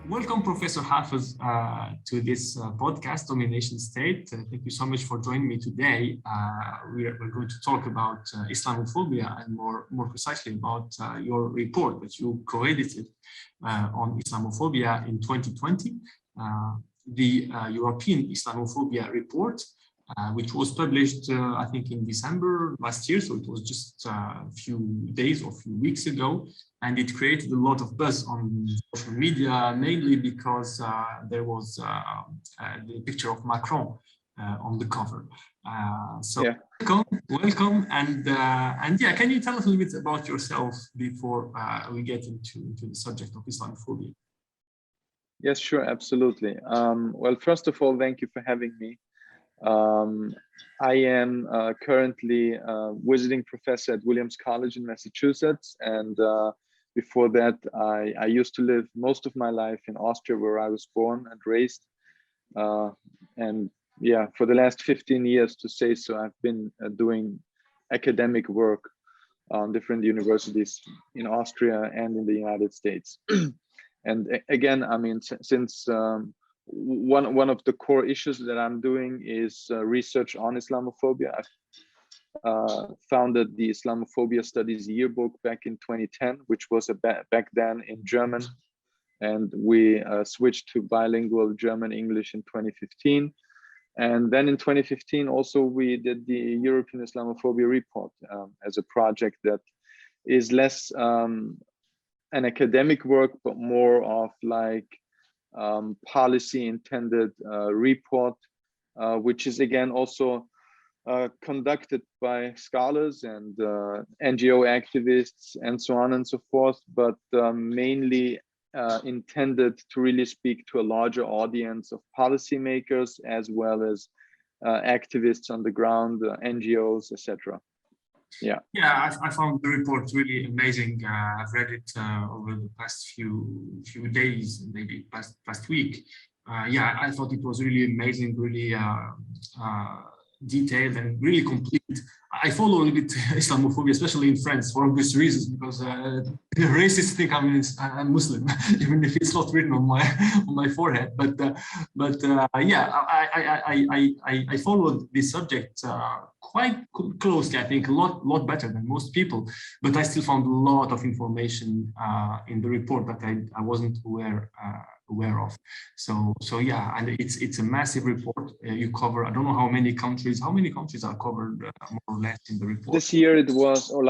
Welcome, Professor Hafez, to this podcast, Domination State. Thank you so much for joining me today. We're going to talk about Islamophobia and more precisely about your report that you co-edited on Islamophobia in 2020, the European Islamophobia Report, which was published, I think, in December last year. So it was just a few days or a few weeks ago. And it created a lot of buzz on social media, mainly because there was the picture of Macron on the cover. So welcome, and yeah, can you tell us a little bit about yourself before we get into the subject of Islamophobia? Yes, sure, absolutely. Well, first of all, thank you for having me. I am currently a visiting professor at Williams College in Massachusetts, and before that, I used to live most of my life in Austria, where I was born and raised. And yeah, for the last 15 years, to say so, I've been doing academic work on different universities in Austria and in the United States. And again, I mean, since one of the core issues that I'm doing is research on Islamophobia. I've founded the Islamophobia Studies Yearbook back in 2010, which was back then in German, and we switched to bilingual German-English in 2015. And then in 2015, also we did the European Islamophobia Report as a project that is less an academic work, but more of like policy intended report, which is again also conducted by scholars and NGO activists and so on and so forth, but mainly intended to really speak to a larger audience of policymakers as well as activists on the ground, NGOs, etc. Yeah, I found the report really amazing. I've read it over the past few days, maybe past week. Yeah, I thought it was really amazing, really detailed and really complete. I follow a little bit Islamophobia, especially in France, for obvious reasons, because racists think I'm Muslim, even if it's not written on my forehead. But yeah, I followed this subject quite closely. I think a lot better than most people. But I still found a lot of information in the report that I wasn't aware of. So yeah, and it's a massive report. You cover, I don't know how many countries are covered more or less in the report. This year it was, or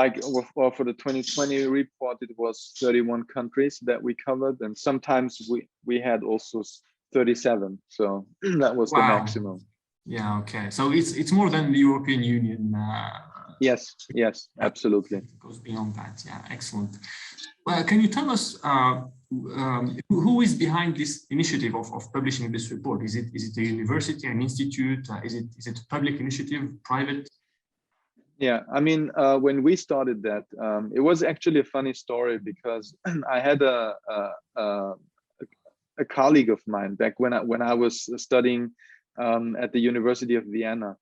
for the 2020 report, it was 31 countries that we covered, and sometimes we had also 37. So that was the maximum. Yeah, okay. So it's more than the European Union. Yes, absolutely. It goes beyond that. Yeah, excellent. Can you tell us who is behind this initiative of publishing this report? Is it a university, an institute? Is it a public initiative, private? Yeah, I mean, when we started that, it was actually a funny story because I had a colleague of mine back when I was studying at the University of Vienna.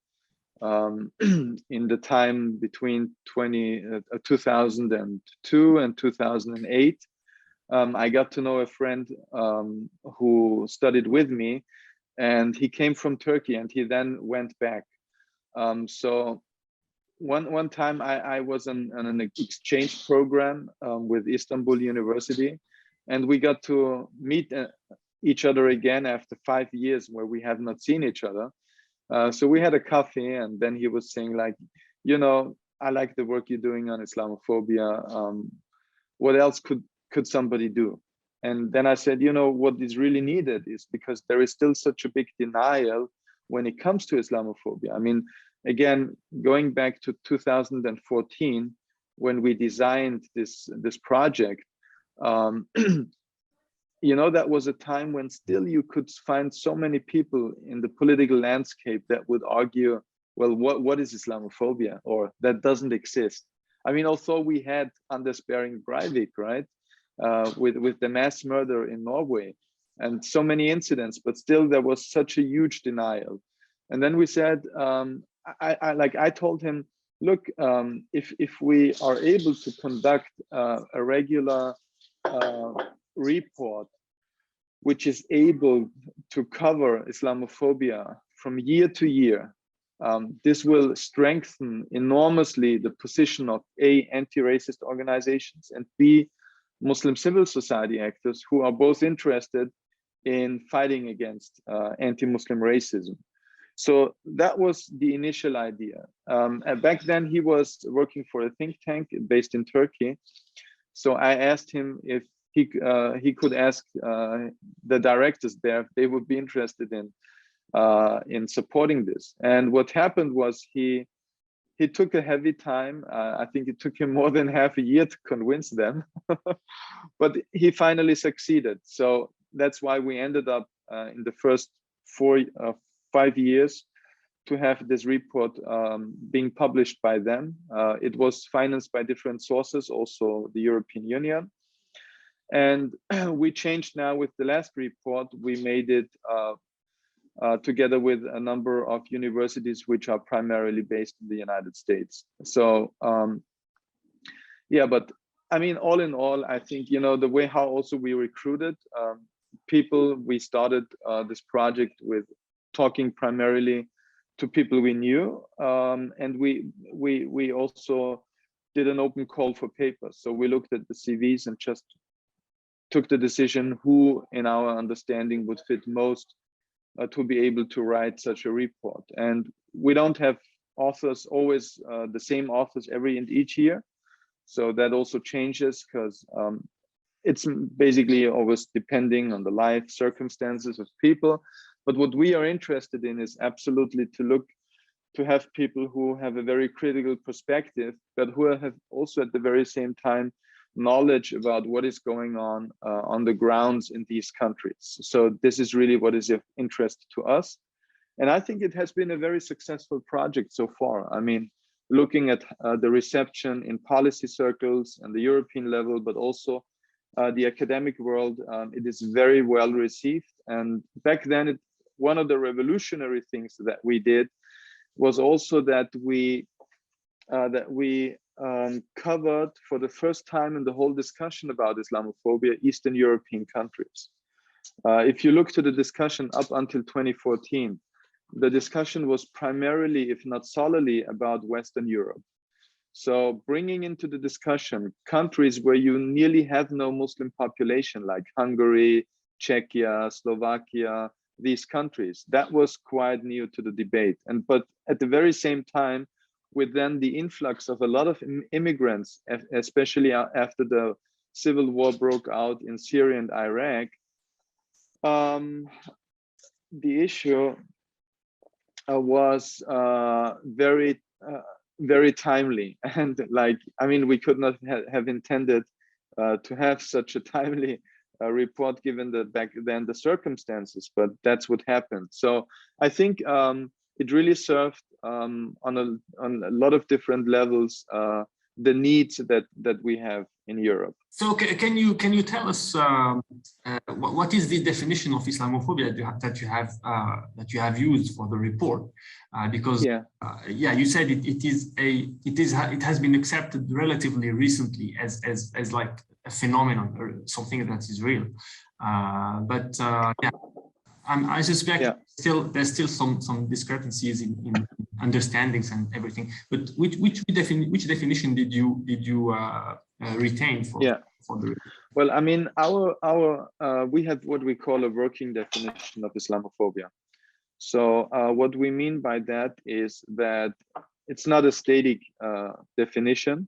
in the time between 2002 and 2008. I got to know a friend who studied with me, and he came from Turkey, and he then went back. So one time I was on an exchange program with Istanbul University, and we got to meet each other again after 5 years where we have not seen each other. So we had a coffee, and then he was saying, like, you know, I like the work you're doing on Islamophobia. What else could somebody do? And then I said, you know, what is really needed is, because there is still such a big denial when it comes to Islamophobia. I mean, again, going back to 2014, when we designed this project, you know, that was a time when still you could find so many people in the political landscape that would argue, well, what is Islamophobia, or that doesn't exist. I mean, although we had Anders Behring Breivik, right, with the mass murder in Norway and so many incidents, but still there was such a huge denial. And then we said, I told him, look, if we are able to conduct a regular report which is able to cover Islamophobia from year to year, this will strengthen enormously the position of A, anti-racist organizations, and B, Muslim civil society actors who are both interested in fighting against anti-Muslim racism. So that was the initial idea. And back then he was working for a think tank based in Turkey. So I asked him if he could ask the directors there if they would be interested in supporting this. And what happened was he took a heavy time. I think it took him more than half a year to convince them, but he finally succeeded. So that's why we ended up in the first 5 years to have this report being published by them. It was financed by different sources, also the European Union. And we changed now with the last report. We made it together with a number of universities which are primarily based in the United States. So yeah, but I mean, all in all, I think, you know, the way how also we recruited people, we started this project with talking primarily to people we knew, and we also did an open call for papers. So we looked at the CVs and just took the decision who, in our understanding, would fit most to be able to write such a report. And we don't have authors always the same authors every and each year, so that also changes, because it's basically always depending on the life circumstances of people. But what we are interested in is absolutely to have people who have a very critical perspective, but who have also at the very same time knowledge about what is going on the grounds in these countries. So this is really what is of interest to us. And I think it has been a very successful project so far. I mean, looking at the reception in policy circles and the European level, but also the academic world, it is very well received. And back then, one of the revolutionary things that we did was also that we covered for the first time in the whole discussion about Islamophobia, Eastern European countries. If you look to the discussion up until 2014, the discussion was primarily, if not solely, about Western Europe. So bringing into the discussion countries where you nearly have no Muslim population, like Hungary, Czechia, Slovakia, these countries, that was quite new to the debate. But at the very same time, with then the influx of a lot of immigrants, especially after the civil war broke out in Syria and Iraq, the issue was very timely. And like, I mean, we could not have intended to have such a timely report given the back then the circumstances, but that's what happened. So I think it really served on a lot of different levels the needs that we have in Europe. So can you tell us what is the definition of Islamophobia that you have used for the report? Because you said it has been accepted relatively recently as like a phenomenon or something that is real. I suspect there's still some discrepancies in understandings and everything. But which definition did you retain for the report? Well, I mean, we have what we call a working definition of Islamophobia. So what we mean by that is that it's not a static definition,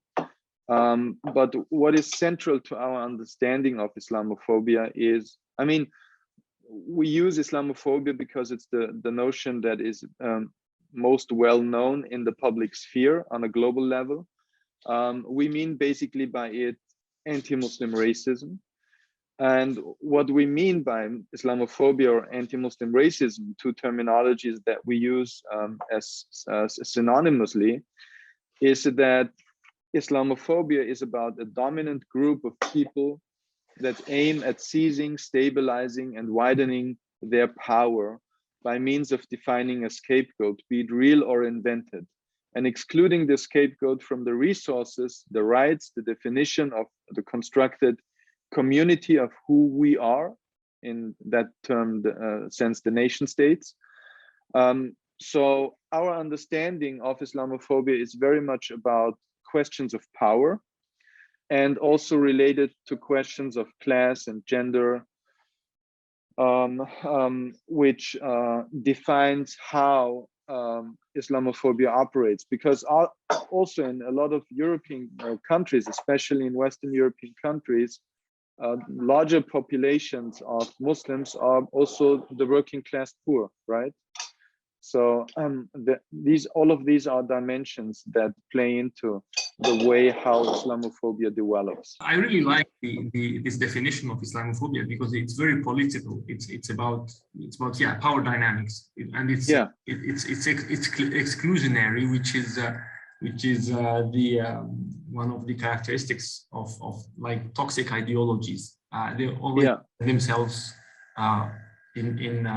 but what is central to our understanding of Islamophobia is, I mean, we use Islamophobia because it's the notion that is most well known in the public sphere on a global level. We mean basically by it anti-Muslim racism. And what we mean by Islamophobia or anti-Muslim racism, two terminologies that we use as synonymously, is that Islamophobia is about a dominant group of people that aim at seizing, stabilizing, and widening their power by means of defining a scapegoat, be it real or invented, and excluding the scapegoat from the resources, the rights, the definition of the constructed community of who we are, in that term sense, the nation states. So our understanding of Islamophobia is very much about questions of power, and also related to questions of class and gender, which defines how Islamophobia operates. Because also in a lot of European countries, especially in Western European countries, larger populations of Muslims are also the working class poor, right? So all of these are dimensions that play into the way how Islamophobia develops. I really like this definition of Islamophobia because it's very political. It's about power dynamics, and it's exclusionary, which is the one of the characteristics of like toxic ideologies. They always themselves in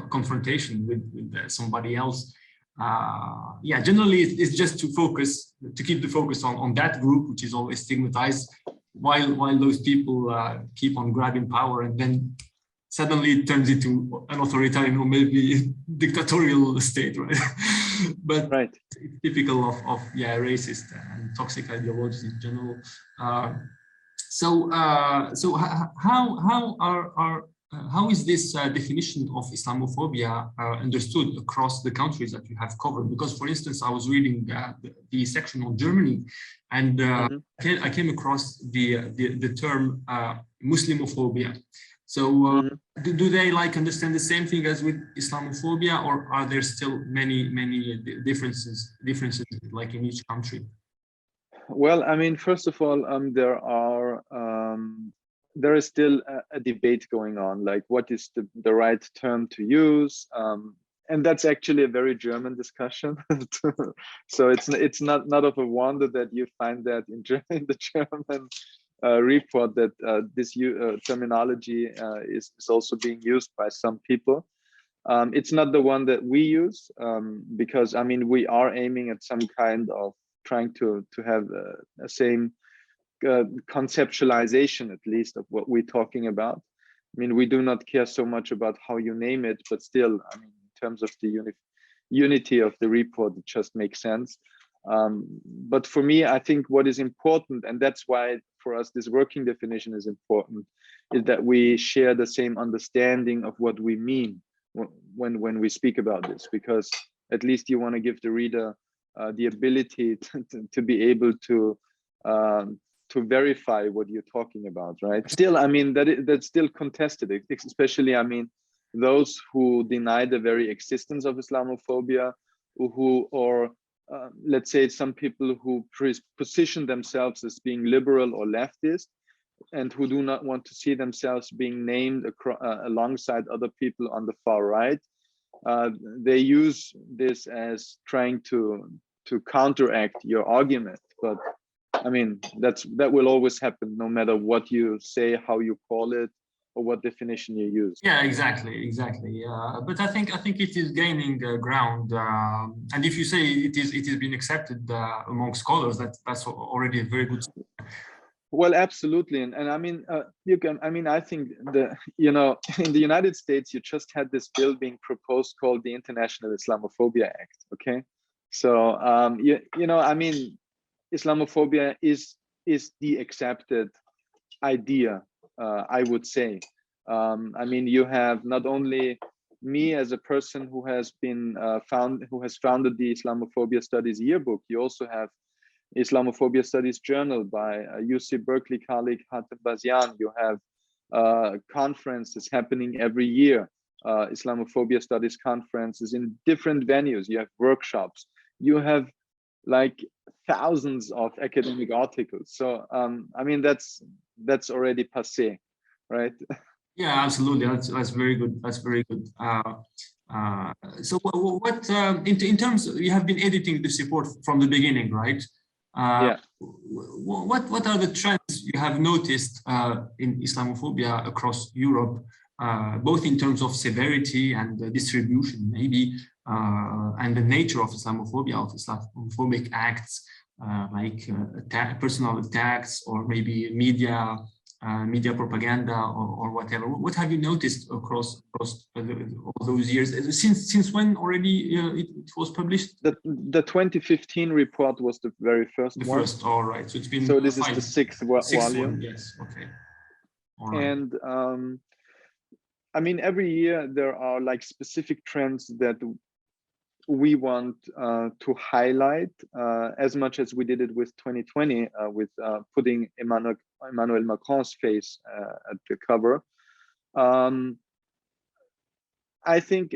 confrontation with somebody else. Generally it's just to keep the focus on that group, which is always stigmatized, while those people keep on grabbing power, and then suddenly it turns into an authoritarian or maybe dictatorial state, right? But it's typical of racist and toxic ideologies in general. So how is this definition of Islamophobia understood across the countries that you have covered? Because, for instance, I was reading the section on Germany, and I came across the term Muslimophobia. So do they like understand the same thing as with Islamophobia, or are there still many differences like in each country? Well, I mean, first of all, there is still a debate going on, like what is the right term to use, and that's actually a very German discussion. So it's not of a wonder that you find that in the German report that this terminology is also being used by some people. It's not the one that we use, because I mean we are aiming at some kind of trying to have a same conceptualization, at least, of what we're talking about. I mean, we do not care so much about how you name it, but still, I mean, in terms of the unity of the report, it just makes sense. But for me, I think what is important, and that's why for us this working definition is important, is that we share the same understanding of what we mean when we speak about this, because at least you want to give the reader the ability to be able to verify what you're talking about, right? Still, I mean, that's still contested, especially, I mean, those who deny the very existence of Islamophobia, or let's say some people who position themselves as being liberal or leftist, and who do not want to see themselves being named alongside other people on the far right. They use this as trying to counteract your argument. but I mean, that will always happen, no matter what you say, how you call it, or what definition you use. Yeah, exactly. But I think it is gaining ground, and if you say it is being accepted among scholars, that's already a very good. Well, absolutely, and I mean, you can. I mean, I think in the United States, you just had this bill being proposed called the International Islamophobia Act. Okay, so I mean, Islamophobia is the accepted idea, I would say. I mean, you have not only me as a person who has been founded the Islamophobia Studies Yearbook. You also have Islamophobia Studies Journal by UC Berkeley colleague Hatem Bazian. You have conferences happening every year, Islamophobia Studies conferences in different venues. You have workshops. You have like thousands of academic articles. So I mean, that's already passé, right? Yeah, absolutely. That's very good. That's very good. So what in terms, you have been editing this report from the beginning, right? Yeah. What are the trends you have noticed in Islamophobia across Europe, both in terms of severity and distribution, maybe, and the nature of Islamophobia, of Islamophobic acts, like personal attacks, or maybe media propaganda, or whatever? What have you noticed across all those years? Since when already it was published? The 2015 report was the very first one. The first, all right. So it's been. So this is the sixth volume. One, yes. Okay. All right. And I mean, every year there are like specific trends that we want to highlight, as much as we did it with 2020, with putting Emmanuel Macron's face at the cover. I think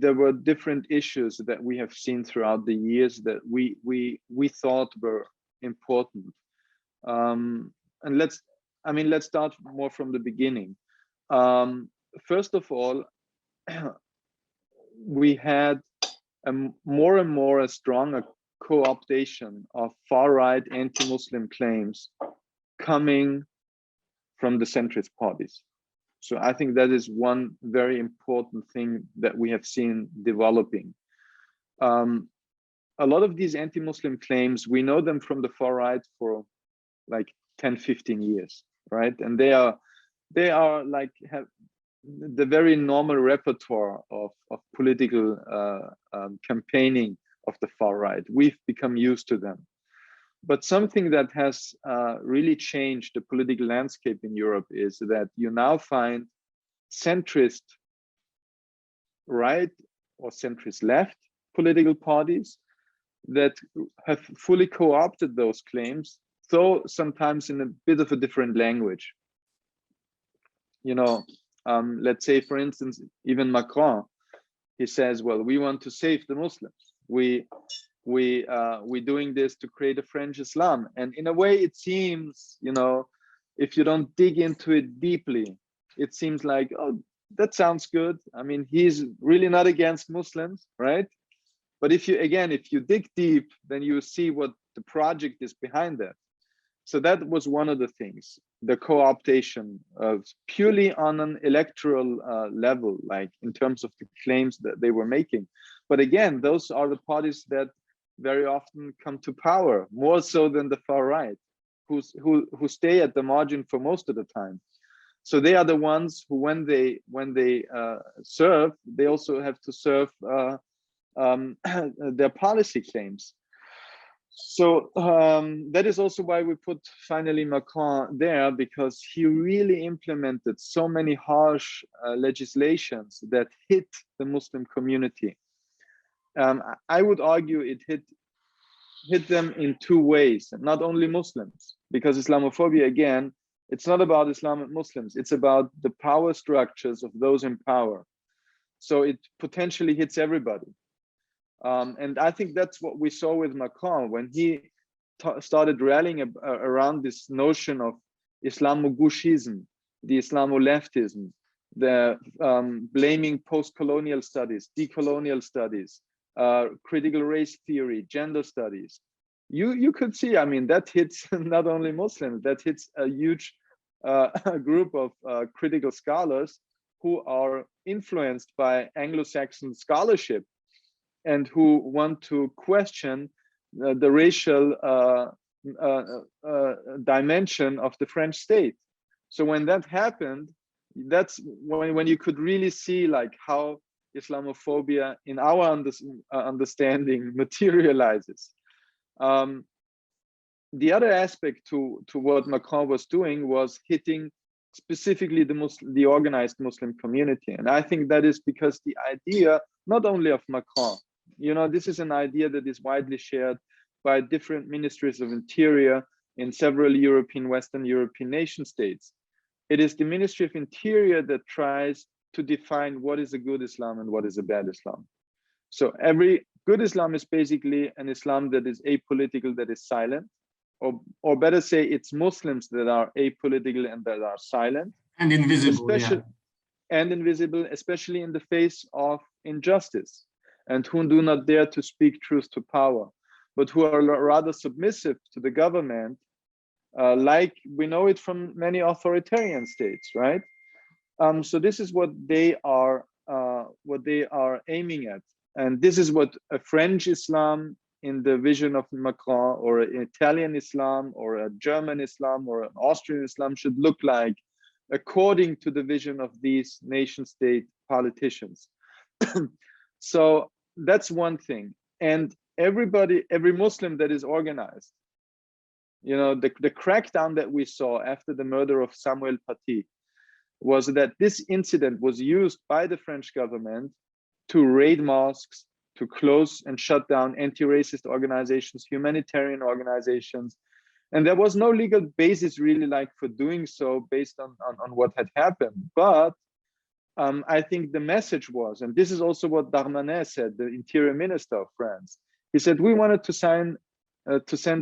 there were different issues that we have seen throughout the years that we thought were important. And let's start more from the beginning. First of all, we had more and more a stronger co-optation of far-right anti-Muslim claims coming from the centrist parties. So I think that is one very important thing that we have seen developing. A lot of these anti-Muslim claims, we know them from the far right for like 10, 15 years, right? And they are like have the very normal repertoire of political campaigning of the far right. We've become used to them. But something that has really changed the political landscape in Europe is that you now find centrist right or centrist left political parties that have fully co-opted those claims, though sometimes in a bit of a different language. You know, let's say, for instance, even Macron, he says, well, we want to save the Muslims. We're doing this to create a French Islam. And in a way, it seems, you know, if you don't dig into it deeply, it seems like, oh, that sounds good. I mean, he's really not against Muslims, right? But if you dig deep, then you see what the project is behind that. So that was one of the things, the co-optation of purely on an electoral level, like in terms of the claims that they were making. But again, those are the parties that very often come to power, more so than the far right, who stay at the margin for most of the time. So they are the ones who, when they serve, they also have to serve their policy claims. So that is also why we put finally Macron there, because he really implemented so many harsh legislations that hit the Muslim community. I would argue it hit them in two ways, not only Muslims, because Islamophobia, again, it's not about Islamic Muslims, it's about the power structures of those in power. So it potentially hits everybody. And I think that's what we saw with Macron when he started rallying around this notion of Islamo-Gushism, the Islamo-leftism, the blaming post-colonial studies, decolonial studies, critical race theory, gender studies. you could see, I mean, that hits not only Muslims, that hits a huge group of critical scholars who are influenced by Anglo-Saxon scholarship and who want to question the racial dimension of the French state. So when that happened, that's when you could really see like how Islamophobia in our understanding materializes. The other aspect to what Macron was doing was hitting specifically the organized Muslim community. And I think that is because the idea, not only of Macron, you know, this is an idea that is widely shared by different ministries of interior in several Western European nation states. It is the Ministry of Interior that tries to define what is a good Islam and what is a bad Islam. So every good Islam is basically an Islam that is apolitical, that is silent, or better say it's Muslims that are apolitical and that are silent. And invisible, and invisible, especially in the face of injustice, and who do not dare to speak truth to power, but who are rather submissive to the government, like we know it from many authoritarian states, right? So this is what they are aiming at, and this is what a French Islam in the vision of Macron, or an Italian Islam, or a German Islam, or an Austrian Islam should look like, according to the vision of these nation-state politicians. So that's one thing. And every Muslim that is organized, you know, the crackdown that we saw after the murder of Samuel Paty was that this incident was used by the French government to raid mosques, to close and shut down anti-racist organizations, humanitarian organizations. And there was no legal basis really like for doing so based on what had happened. But I think the message was, and this is also what Darmanin said, the interior minister of France, he said, we wanted to send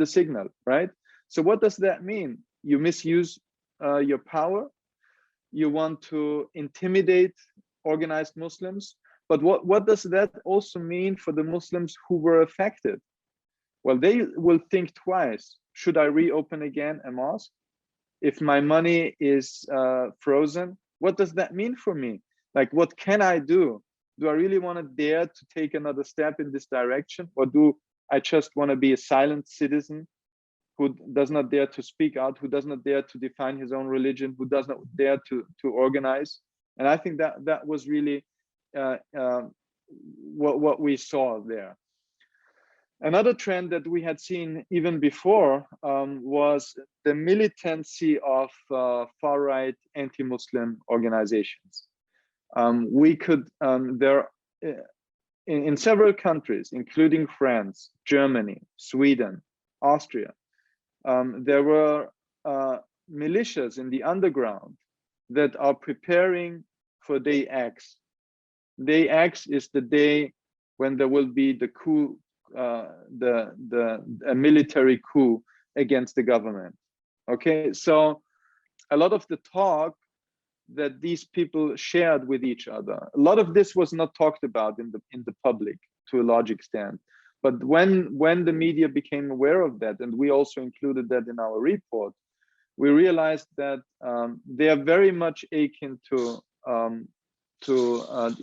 a signal, right? So what does that mean? You misuse your power, you want to intimidate organized Muslims, but what does that also mean for the Muslims who were affected? Well, they will think twice. Should I reopen again a mosque? If my money is frozen, what does that mean for me? Like, what can I do? Do I really want to dare to take another step in this direction? Or do I just want to be a silent citizen who does not dare to speak out, who does not dare to define his own religion, who does not dare to organize? And I think that was really what we saw there. Another trend that we had seen even before was the militancy of far-right anti-Muslim organizations. We could, in several countries, including France, Germany, Sweden, Austria, there were militias in the underground that are preparing for Day X. Day X is the day when there will be the coup, a military coup against the government. Okay, so a lot of the talk that these people shared with each other, a lot of this was not talked about in the public to a large extent. But when the media became aware of that, and we also included that in our report, we realized that they are very much akin to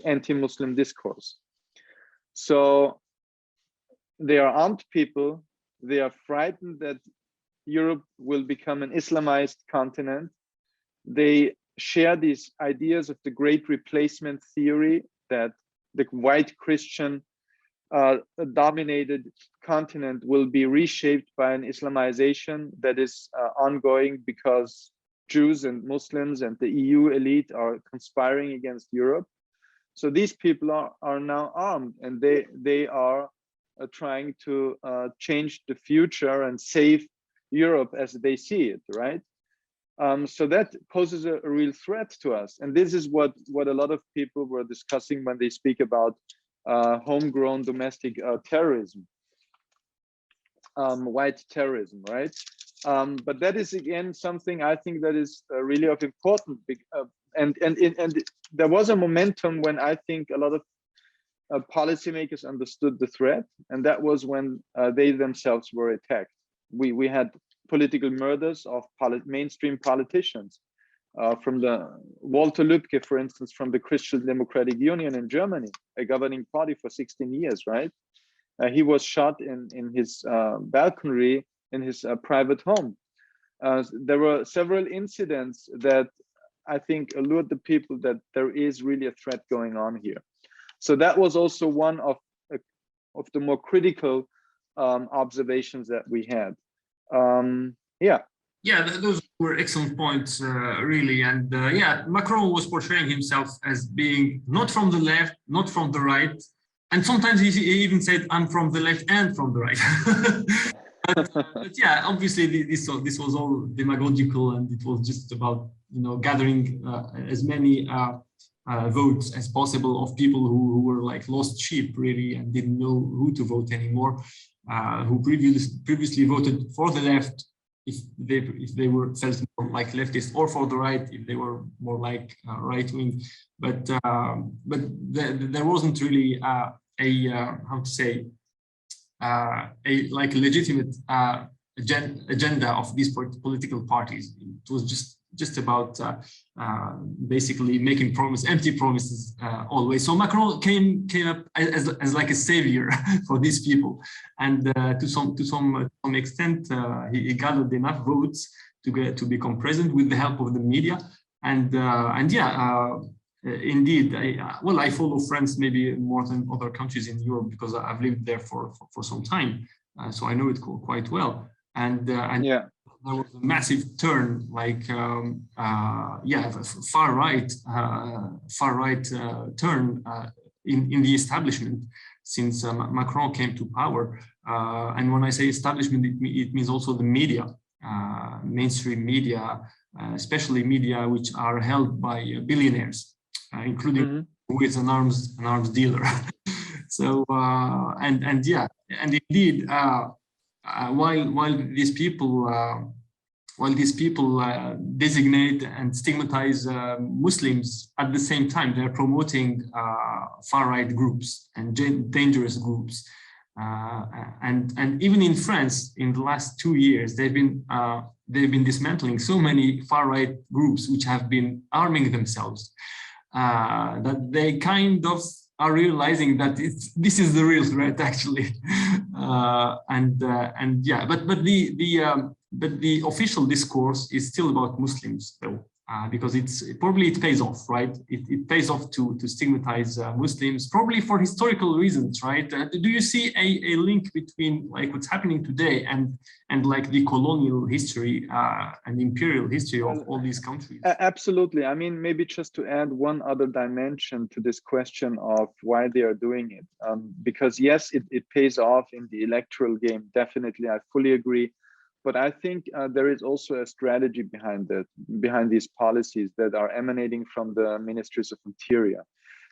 anti-Muslim discourse. So they are armed people. They are frightened that Europe will become an Islamized continent. They share these ideas of the great replacement theory, that the white Christian dominated continent will be reshaped by an Islamization that is ongoing because Jews and Muslims and the EU elite are conspiring against Europe. So these people are now armed, and they are trying to change the future and save Europe as they see it, right? So that poses a real threat to us. And this is what a lot of people were discussing when they speak about homegrown domestic terrorism, white terrorism, right? But that is again something I think that is really of important. And there was a momentum when I think a lot of policymakers understood the threat, and that was when they themselves were attacked. We had political murders of mainstream politicians, from the Walter Lübcke, for instance, from the Christian Democratic Union in Germany, a governing party for 16 years, right? He was shot in his balcony in his private home. There were several incidents that I think allured the people that there is really a threat going on here. So that was also one of the more critical observations that we had. Yeah. Yeah, those were excellent points, really. And yeah, Macron was portraying himself as being not from the left, not from the right. And sometimes he even said, I'm from the left and from the right. but yeah, obviously this was all demagogical, and it was just about, you know, gathering as many votes as possible of people who were like lost sheep, really, and didn't know who to vote anymore, who previously voted for the left if they were felt more like leftist, or for the right if they were more like right wing. But there wasn't really how to say a legitimate agenda of these political parties. It was just about basically making empty promises always. So Macron came up as like a savior for these people, and to some extent he gathered enough votes to become president with the help of the media, and yeah. Indeed, I follow France maybe more than other countries in Europe because I've lived there for some time, so I know it quite well. And yeah, there was a massive turn, like far right turn in the establishment since Macron came to power. And when I say establishment, it means also the media, mainstream media, especially media which are held by billionaires. Including who is an arms dealer. So and yeah, and indeed, while these people designate and stigmatize Muslims, at the same time they're promoting far-right groups and dangerous groups. And even in France, in the last 2 years, they've been dismantling so many far-right groups which have been arming themselves. That they kind of are realizing that this is the real threat, actually, and yeah, but the official discourse is still about Muslims, though, because it pays off, right? It pays off to stigmatize Muslims, probably for historical reasons, right? Do you see a link between like what's happening today and like the colonial history and imperial history of all these countries? Absolutely. I mean, maybe just to add one other dimension to this question of why they are doing it, because yes, it pays off in the electoral game. Definitely, I fully agree. But I think there is also a strategy behind these policies that are emanating from the ministries of interior.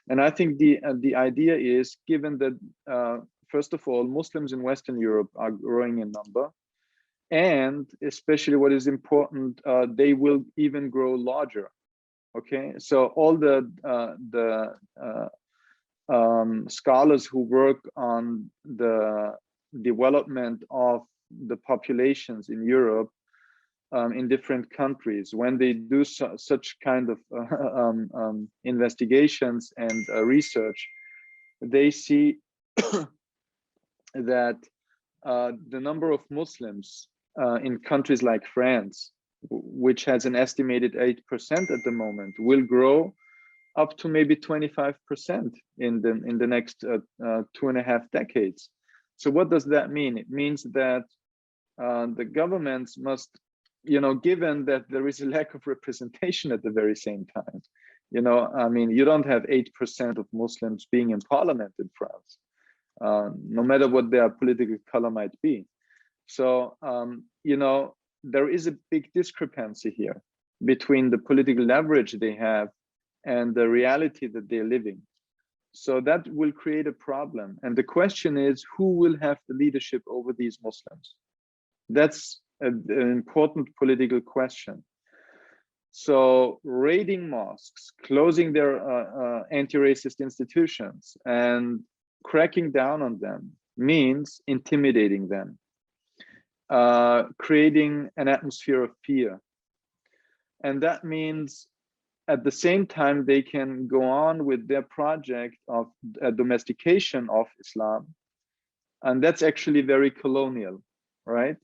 And I think the idea is, given that, first of all, Muslims in Western Europe are growing in number, and especially what is important, they will even grow larger. Okay, so all the scholars who work on the development of the populations in Europe, in different countries, when they do such kind of investigations and research, they see that the number of Muslims in countries like France, which has an estimated 8% at the moment, will grow up to maybe 25% in the next 2.5 decades. So what does that mean? It means that the governments must, given that there is a lack of representation at the very same time, I mean, you don't have 8% of Muslims being in parliament in France, no matter what their political color might be. So, there is a big discrepancy here between the political leverage they have and the reality that they're living. So that will create a problem. And the question is, who will have the leadership over these Muslims? That's an important political question. So raiding mosques, closing their anti-racist institutions, and cracking down on them means intimidating them, creating an atmosphere of fear. And that means at the same time, they can go on with their project of domestication of Islam. And that's actually very colonial, right?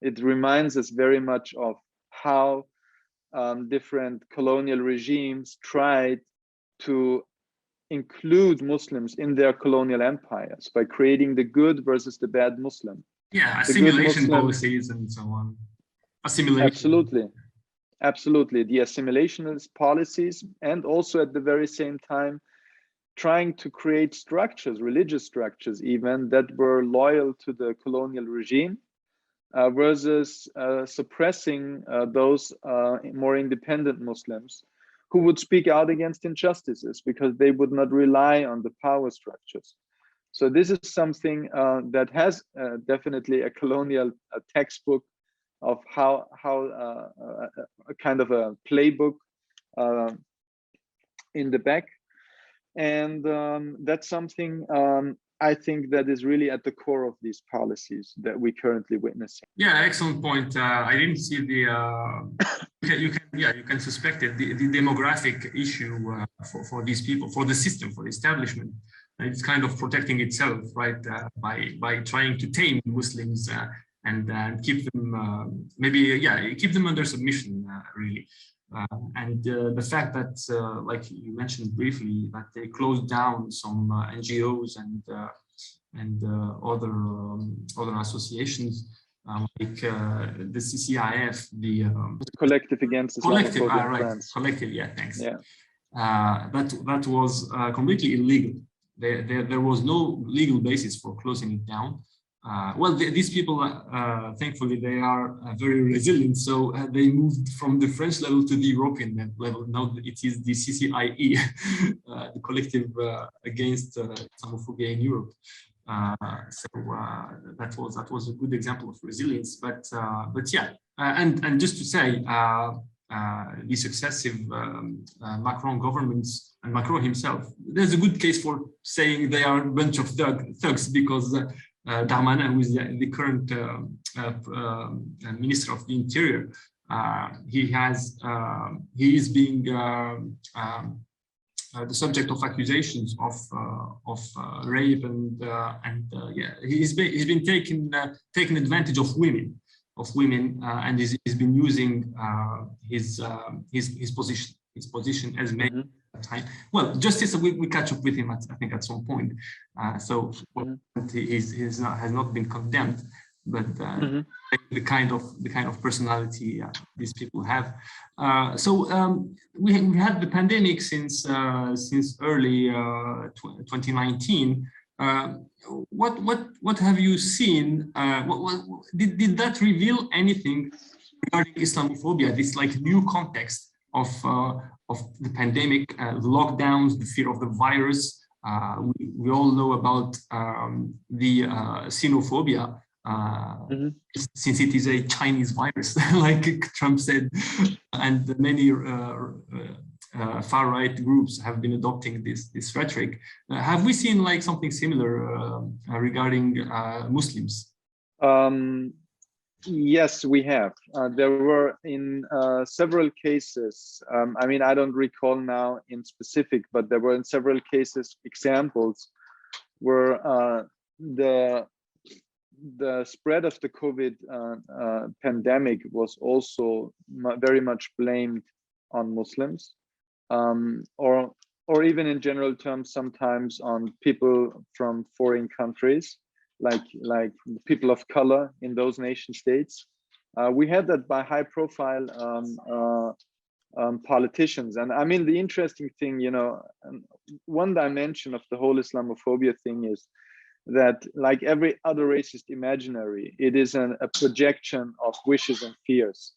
It reminds us very much of how different colonial regimes tried to include Muslims in their colonial empires by creating the good versus the bad Muslim. Yeah, assimilation policies and so on. Assimilation. Absolutely. Absolutely, the assimilationist policies, and also at the very same time trying to create structures, religious structures even, that were loyal to the colonial regime, versus suppressing those more independent Muslims who would speak out against injustices because they would not rely on the power structures. So this is something that has definitely a colonial textbook of how a kind of a playbook in the back. And that's something I think that is really at the core of these policies that we currently witness. Yeah, excellent point. I didn't see the you can suspect it, the demographic issue for these people, for the system, for the establishment. It's kind of protecting itself, right, by trying to tame Muslims and keep them keep them under submission, really. And the fact that, like you mentioned briefly, that they closed down some NGOs and other associations, like the CCIF, the Collective Against Collective, Islamophobia. right? Collective, yeah, thanks. Yeah. That was completely illegal. There was no legal basis for closing it down. Well, these people, thankfully, they are very resilient. So they moved from the French level to the European level. Now it is the CCIE, the Collective Against Islamophobia in Europe. That was a good example of resilience. But yeah, and just to say, the successive Macron governments and Macron himself, there's a good case for saying they are a bunch of thugs because. Darmanin, who is the current Minister of the Interior, he is being the subject of accusations of rape and yeah, he's been taken advantage of women, and he's been using his position as mayor. Time. Well, justice, we catch up with him I think at some point. So he has not been condemned, but the kind of personality these people have. So we had the pandemic since early 2019. What have you seen? Did that reveal anything regarding Islamophobia? This like new context of the pandemic, the lockdowns, the fear of the virus. We all know about the xenophobia, since it is a Chinese virus, like Trump said, and many far-right groups have been adopting this rhetoric. Have we seen like something similar regarding Muslims? Yes, we have. There were in several cases, I mean, I don't recall now in specific, but there were in several cases examples where the spread of the COVID pandemic was also very much blamed on Muslims, or even in general terms, sometimes on people from foreign countries. Like people of color in those nation states. We had that by high-profile politicians. And I mean, the interesting thing, you know, one dimension of the whole Islamophobia thing is that, like every other racist imaginary, it is a projection of wishes and fears.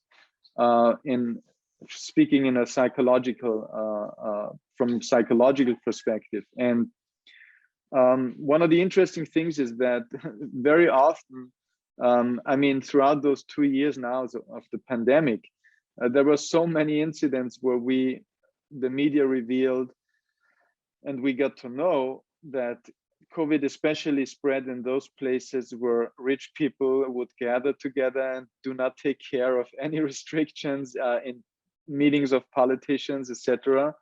In speaking in a psychological, from psychological perspective. And one of the interesting things is that very often, I mean, throughout those 2 years now of the pandemic, There were so many incidents where the media revealed, and we got to know that COVID especially spread in those places where rich people would gather together and do not take care of any restrictions in meetings of politicians, etc.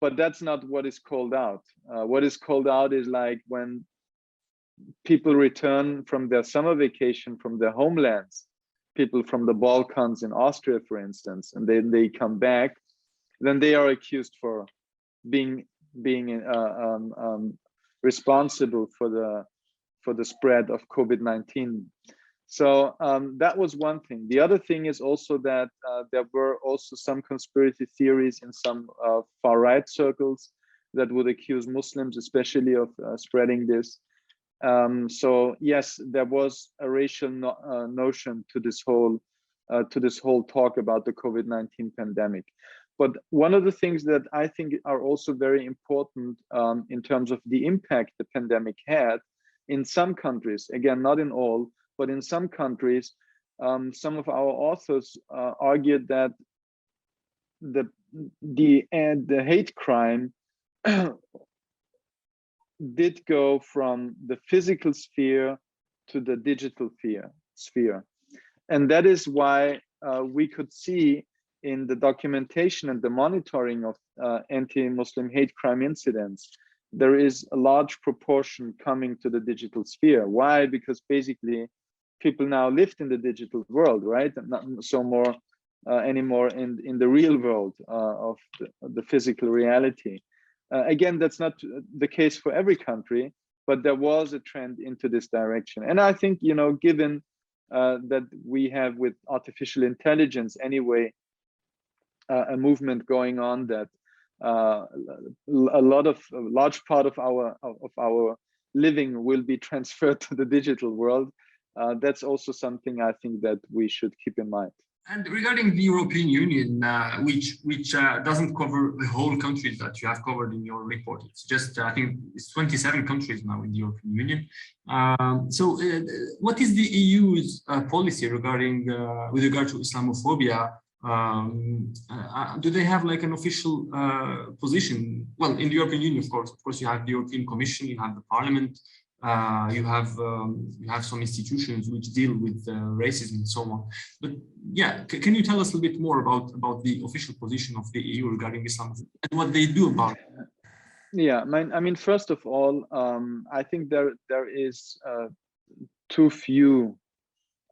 But that's not what is called out. What is called out is like when people return from their summer vacation from their homelands, people from the Balkans in Austria, for instance, and then they come back, then they are accused for being responsible for the spread of COVID-19. So that was one thing. The other thing is also that there were also some conspiracy theories in some far-right circles that would accuse Muslims, especially of spreading this. So yes, there was a racial notion to this whole talk about the COVID-19 pandemic. But one of the things that I think are also very important in terms of the impact the pandemic had in some countries, again, not in all, but in some countries, some of our authors argued that the hate crime did go from the physical sphere to the digital sphere. And that is why we could see in the documentation and the monitoring of anti-Muslim hate crime incidents, there is a large proportion coming to the digital sphere. Why? Because basically people now lived in the digital world, right? And not so more anymore in the real world of the physical reality. Again, that's not the case for every country, but there was a trend into this direction. And I think, you know, given that we have with artificial intelligence anyway, a movement going on that a large part of our living will be transferred to the digital world. That's also something I think that we should keep in mind. And regarding the European Union, which doesn't cover the whole countries that you have covered in your report, it's just I think it's 27 countries now in the European Union. So, what is the EU's policy regarding with regard to Islamophobia? Do they have like an official position? Well, in the European Union, of course, you have the European Commission, you have the Parliament, you have some institutions which deal with racism and so on. But yeah, can you tell us a little bit more about the official position of the EU regarding Islamophobia and what they do about it? Yeah, I mean, first of all, I think there is too few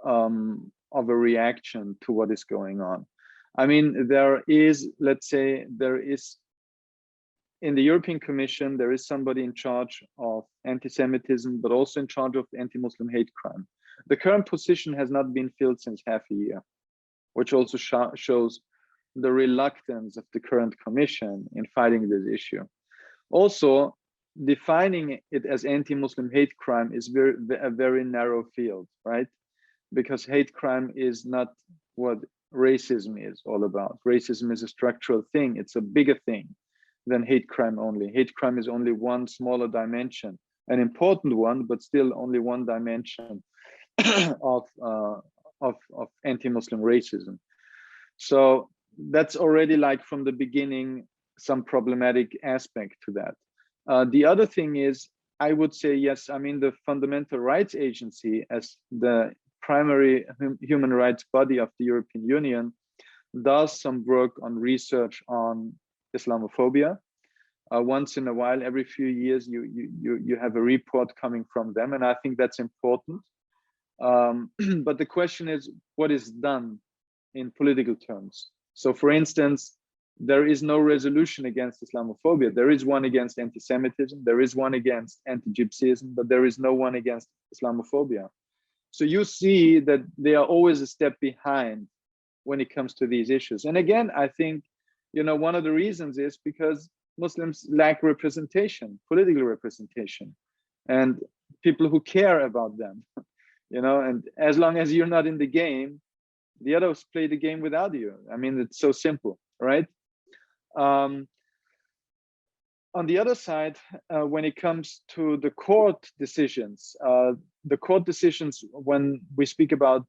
of a reaction to what is going on. I mean, there is, let's say, there is in the European Commission, there is somebody in charge of anti-Semitism, but also in charge of anti-Muslim hate crime. The current position has not been filled since half a year, which also shows the reluctance of the current Commission in fighting this issue. Also, defining it as anti-Muslim hate crime is a very narrow field, right? Because hate crime is not what racism is all about. Racism is a structural thing. It's a bigger thing than hate crime only. Hate crime is only one smaller dimension, an important one, but still only one dimension of anti-Muslim racism. So that's already like from the beginning, some problematic aspect to that. The other thing is, I would say, yes, I mean, the Fundamental Rights Agency as the primary human rights body of the European Union does some work on research on Islamophobia. Once in a while, every few years, you have a report coming from them, and I think that's important. But the question is, what is done in political terms? So, for instance, there is no resolution against Islamophobia. There is one against anti-Semitism. There is one against anti-Gypsyism, but there is no one against Islamophobia. So you see that they are always a step behind when it comes to these issues. And again, I think, you know, one of the reasons is because Muslims lack representation, political representation, and people who care about them, you know, and as long as you're not in the game, the others play the game without you. I mean, it's so simple, right? On the other side, when it comes to the court decisions, when we speak about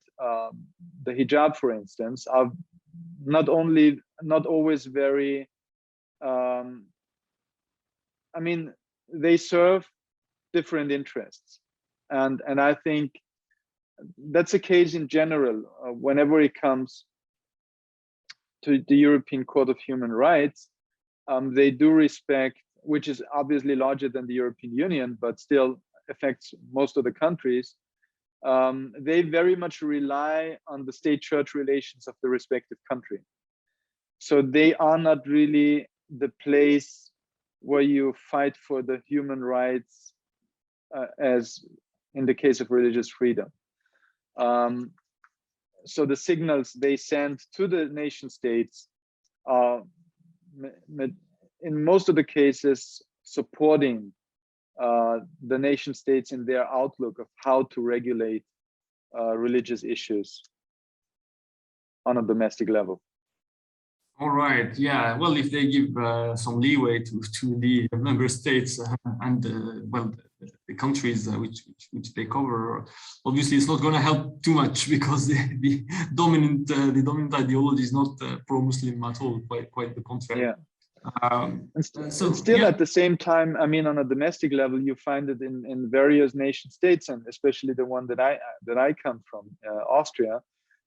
the hijab, for instance, are not always very, I mean, they serve different interests. And I think that's the case in general, whenever it comes to the European Court of Human Rights. They do respect, which is obviously larger than the European Union, but still affects most of the countries. They very much rely on the state-church relations of the respective country. So they are not really the place where you fight for the human rights, as in the case of religious freedom. So the signals they send to the nation states are, in most of the cases, supporting the nation states in their outlook of how to regulate religious issues on a domestic level. All right. Yeah. Well, if they give some leeway to the member states and well, the countries which they cover, obviously it's not going to help too much, because the dominant ideology is not pro-Muslim at all. Quite the contrary. Yeah. So still, yeah. At the same time, I mean, on a domestic level, you find it in various nation states, and especially the one that I come from, Austria.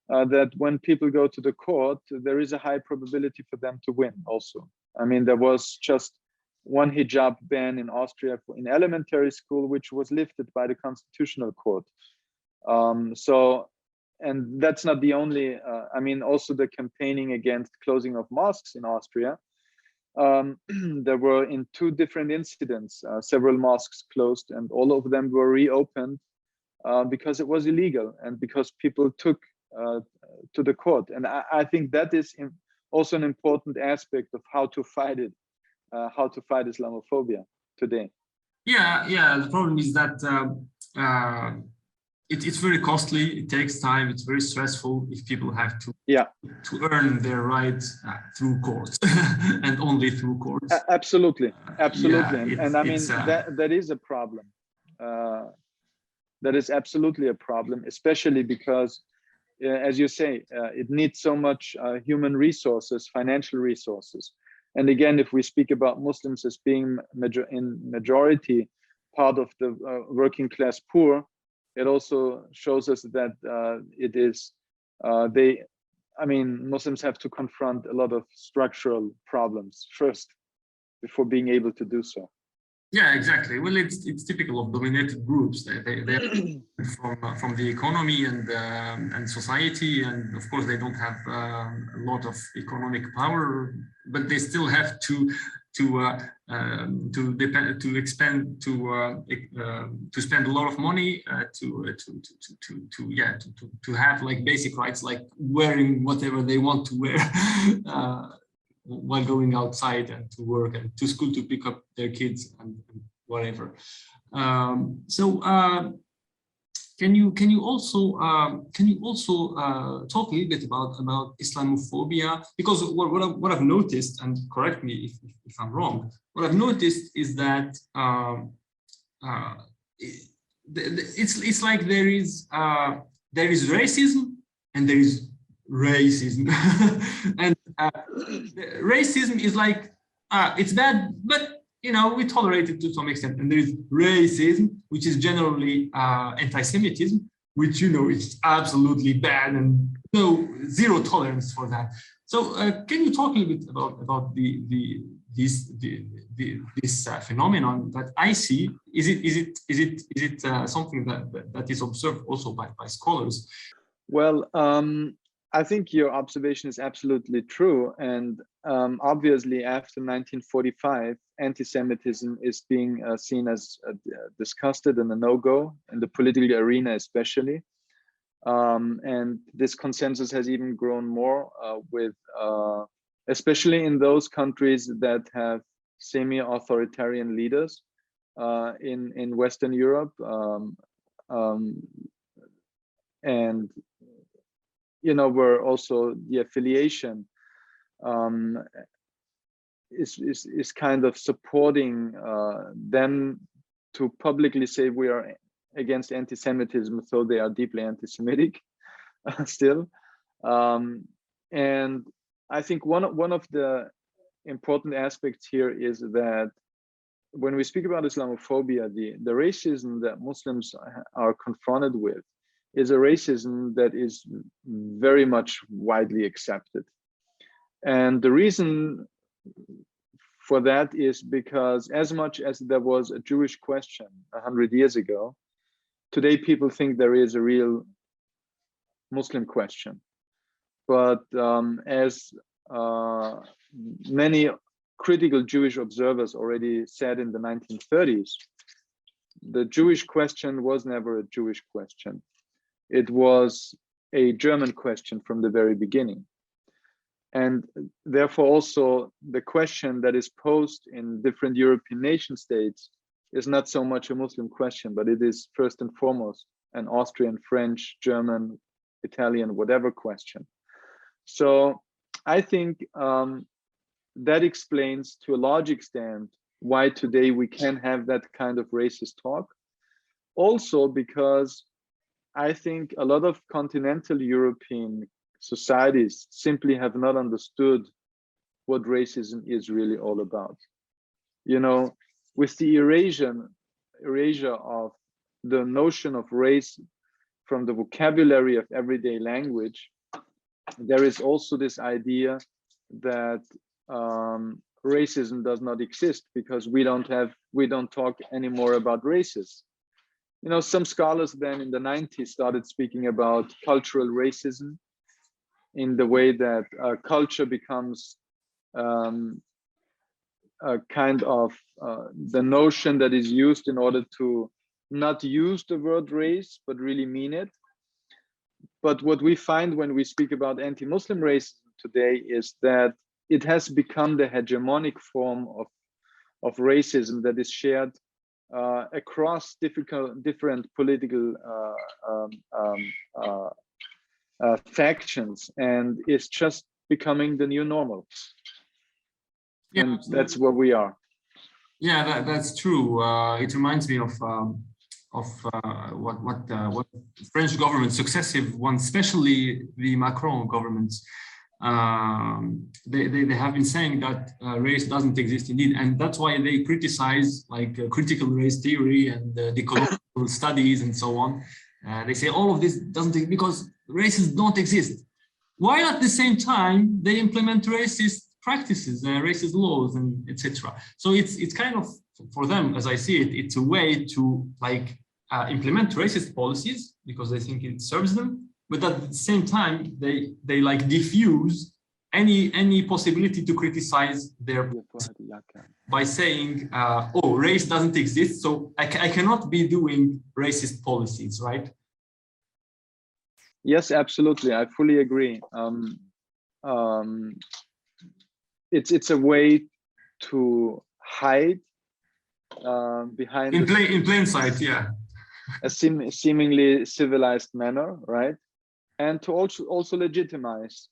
That when people go to the court, there is a high probability for them to win also. I mean, there was just one hijab ban in Austria in elementary school, which was lifted by the Constitutional Court. And that's not the only, I mean, also the campaigning against closing of mosques in Austria. There were, in 2 different incidents, several mosques closed, and all of them were reopened because it was illegal and because people took to the court. And I think that is also an important aspect of how to fight it, how to fight Islamophobia today. Yeah. The problem is that it's very costly. It takes time. It's very stressful if people have to earn their rights through courts and only through courts. Absolutely. And I mean, that is a problem. That is absolutely a problem, especially because, as you say, it needs so much human resources, financial resources. And again, if we speak about Muslims as being in majority part of the working class poor, it also shows us that Muslims have to confront a lot of structural problems first before being able to do so. Yeah, exactly. Well, it's typical of dominated groups. They're from the economy and society, and of course they don't have a lot of economic power, but they still have to spend a lot of money to have like basic rights, like wearing whatever they want to wear. While going outside and to work and to school to pick up their kids and whatever. Can you also talk a little bit about Islamophobia? Because what I've noticed, and correct me if I'm wrong, what I've noticed is that it's like there is racism and there is racism. And racism is like it's bad, but we tolerate it to some extent. And there is racism, which is generally anti-Semitism, which it's absolutely bad and zero tolerance for that. So can you talk a little bit about this phenomenon that I see? Is it something that is observed also by scholars? Well, I think your observation is absolutely true. And obviously, after 1945, anti-Semitism is being seen as disgusted and a no-go in the political arena, especially. And this consensus has even grown more with, especially in those countries that have semi-authoritarian leaders in Western Europe. And where also the affiliation is kind of supporting them to publicly say we are against anti-Semitism, so they are deeply anti-Semitic still. And I think one of the important aspects here is that when we speak about Islamophobia, the racism that Muslims are confronted with is a racism that is very much widely accepted. And the reason for that is because as much as there was a Jewish question 100 years ago, today people think there is a real Muslim question. But as many critical Jewish observers already said in the 1930s, the Jewish question was never a Jewish question. It was a German question from the very beginning. And therefore also the question that is posed in different European nation states is not so much a Muslim question, but it is first and foremost an Austrian, French, German, Italian, whatever question. So I think that explains to a large extent why today we can have that kind of racist talk. Also because I think a lot of continental European societies simply have not understood what racism is really all about. You know, with the erasure of the notion of race from the vocabulary of everyday language, there is also this idea that racism does not exist because we don't talk anymore about races. You know, some scholars then in the 90s started speaking about cultural racism in the way that culture becomes a kind of the notion that is used in order to not use the word race, but really mean it. But what we find when we speak about anti-Muslim racism today is that it has become the hegemonic form of racism that is shared across different political factions, and is just becoming the new normal. Yeah, and absolutely. That's where we are. Yeah, that's true. It reminds me of what French government, successive ones, especially the Macron governments, they have been saying that race doesn't exist indeed, and that's why they criticize like critical race theory and the colonial studies and so on. They say all of this doesn't exist because races don't exist. While at the same time they implement racist practices, racist laws, and etc. So it's kind of, for them, as I see it, it's a way to like implement racist policies because they think it serves them, but at the same time they like diffuse any possibility to criticize their by saying oh, race doesn't exist, so I cannot be doing racist policies, right? Yes, absolutely, I fully agree. It's a way to hide behind in plain sight, yeah, a seemingly civilized manner, right? And to also legitimize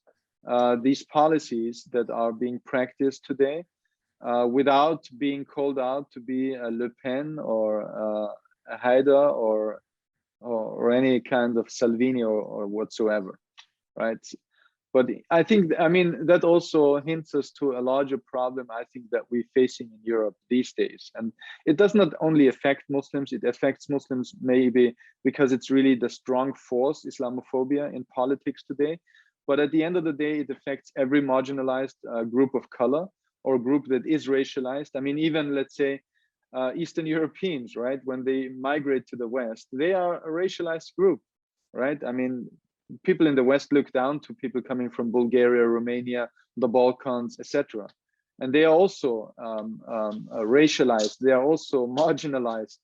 these policies that are being practiced today without being called out to be a Le Pen or a Haider or any kind of Salvini or whatsoever, right? But I think, I mean, that also hints us to a larger problem, I think, that we're facing in Europe these days. And it does not only affect Muslims, it affects Muslims maybe because it's really the strong force, Islamophobia, in politics today. But at the end of the day, it affects every marginalized group of color or group that is racialized. I mean, even let's say Eastern Europeans, right? When they migrate to the West, they are a racialized group, right? I mean, people in the West look down to people coming from Bulgaria, Romania, the Balkans, etc. And they are also racialized. They are also marginalized.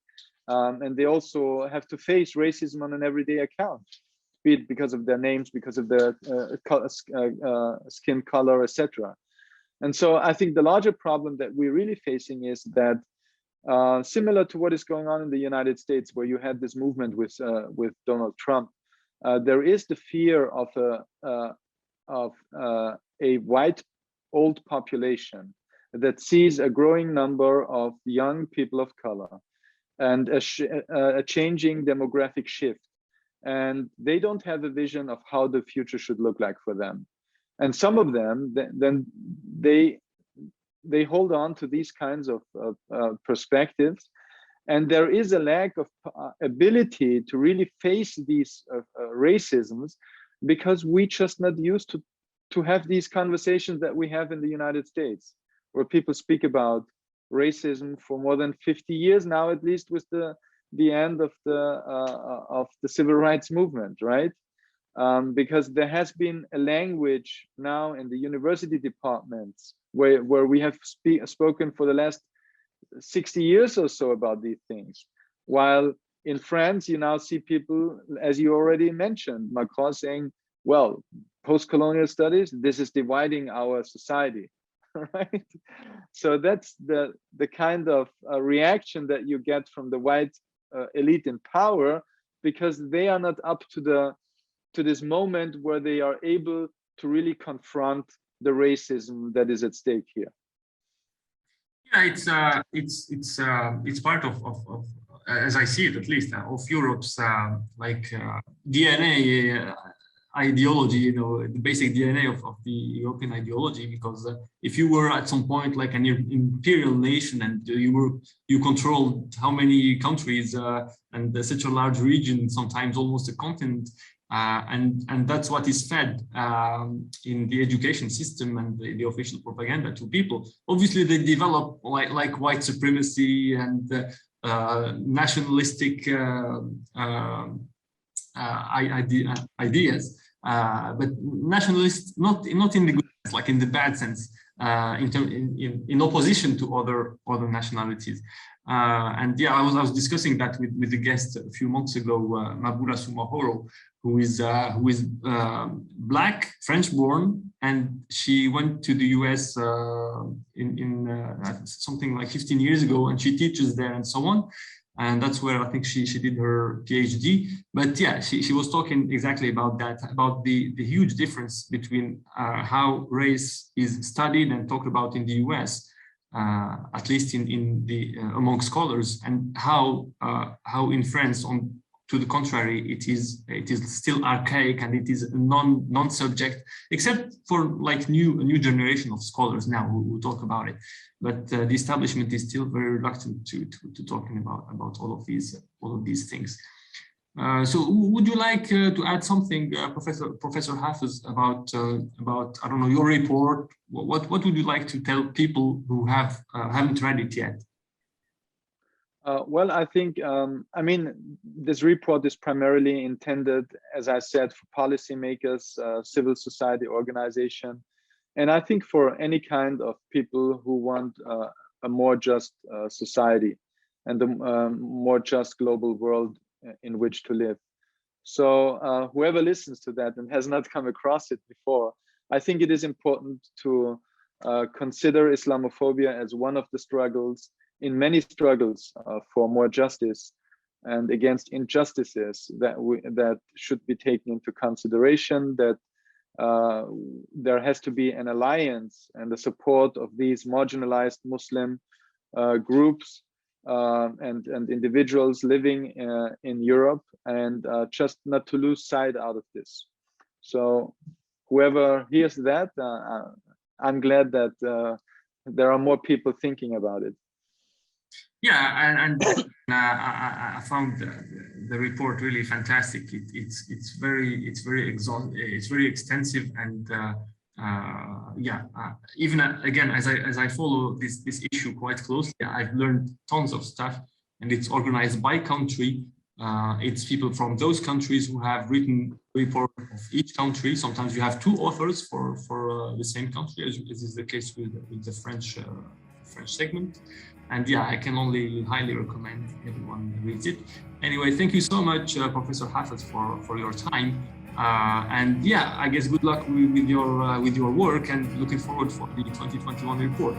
And they also have to face racism on an everyday account, be it because of their names, because of their skin color, etc. And so I think the larger problem that we're really facing is that similar to what is going on in the United States, where you had this movement with Donald Trump, there is the fear of a white old population that sees a growing number of young people of color and a changing demographic shift and they don't have a vision of how the future should look like for them. And some of them, then they hold on to these kinds of perspectives, and there is a lack of ability to really face these racisms, because we just not used to have these conversations that we have in the United States, where people speak about racism for more than 50 years now, at least with the end of the civil rights movement, right? Because there has been a language now in the university departments where we have spoken for the last 60 years or so about these things. While in France, you now see people, as you already mentioned, Macron saying, well, post-colonial studies, this is dividing our society, right? So that's the kind of reaction that you get from the white elite in power, because they are not up to this moment where they are able to really confront the racism that is at stake here. Yeah, it's part of as I see it, at least, of Europe's DNA ideology, you know, the basic DNA of the European ideology. Because if you were at some point like an imperial nation and you controlled how many countries and such a large region, sometimes almost a continent, and that's what is fed in the education system and the official propaganda to people. Obviously, they develop like white supremacy and nationalistic ideas, but nationalists not in the good sense, like in the bad sense, in opposition to other nationalities. And yeah, I was discussing that with the guest a few months ago, Mabula Sumahoro, who is Black, French-born, and she went to the US in something like 15 years ago, and she teaches there and so on. And that's where I think she did her PhD. But yeah, she was talking exactly about that, about the huge difference between how race is studied and talked about in the US, at least in the among scholars, and how in France, to the contrary, it is still archaic, and it is a non-subject, except for like a new generation of scholars now who talk about it. But the establishment is still very reluctant to talking about all of these things. So would you like to add something, Professor Hafez, about I don't know, your report? What would you like to tell people who haven't read it yet? Well, I think, I mean, this report is primarily intended, as I said, for policymakers, civil society organization, and I think for any kind of people who want a more just society and a more just global world in which to live. So whoever listens to that and has not come across it before, I think it is important to consider Islamophobia as one of the struggles, in many struggles for more justice and against injustices that should be taken into consideration, that there has to be an alliance and the support of these marginalized Muslim groups and individuals living in Europe, and just not to lose sight out of this. So whoever hears that, I'm glad that there are more people thinking about it. Yeah, and I found the report really fantastic. It's very extensive, and yeah, even again, as I follow this issue quite closely, I've learned tons of stuff, and it's organized by country. It's people from those countries who have written a report of each country. Sometimes you have two authors for the same country, as is the case with the French segment. And yeah, I can only highly recommend everyone reads it. Anyway, thank you so much, Professor Hafez, for your time. And yeah, I guess good luck with your work, and looking forward for the 2021 report.